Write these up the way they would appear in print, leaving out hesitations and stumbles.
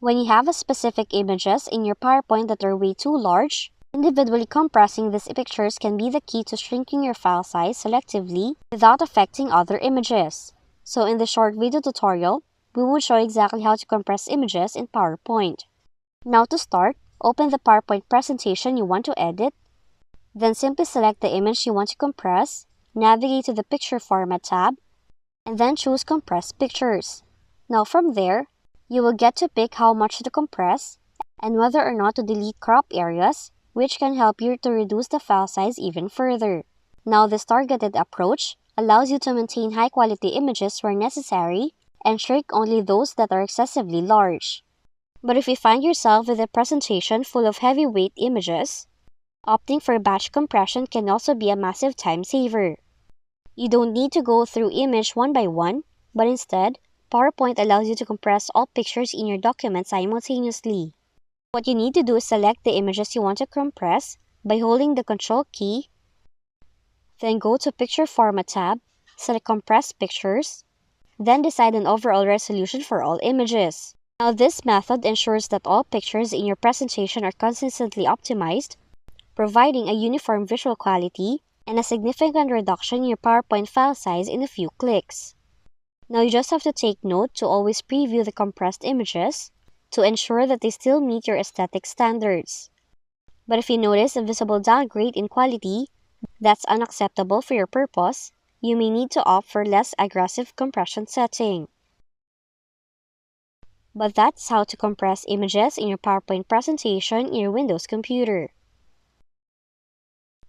When you have a specific images in your PowerPoint that are way too large, individually compressing these pictures can be the key to shrinking your file size selectively without affecting other images. So in this short video tutorial, we will show exactly how to compress images in PowerPoint. Now to start, open the PowerPoint presentation you want to edit. Then simply select the image you want to compress, navigate to the Picture Format tab, and then choose Compress Pictures. Now from there, you will get to pick how much to compress and whether or not to delete crop areas, which can help you to reduce the file size even further. Now this targeted approach allows you to maintain high-quality images where necessary and shrink only those that are excessively large. But if you find yourself with a presentation full of heavyweight images, opting for batch compression can also be a massive time saver. You don't need to go through image one by one, but instead, PowerPoint allows you to compress all pictures in your document simultaneously. What you need to do is select the images you want to compress by holding the Control key, then go to Picture Format tab, select Compress Pictures, then decide an overall resolution for all images. Now this method ensures that all pictures in your presentation are consistently optimized, providing a uniform visual quality and a significant reduction in your PowerPoint file size in a few clicks. Now you just have to take note to always preview the compressed images to ensure that they still meet your aesthetic standards. But if you notice a visible downgrade in quality that's unacceptable for your purpose, you may need to opt for less aggressive compression setting. But that's how to compress images in your PowerPoint presentation in your Windows computer.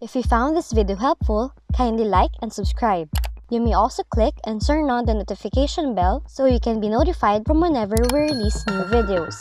If you found this video helpful, kindly like and subscribe. You may also click and turn on the notification bell so you can be notified from whenever we release new videos.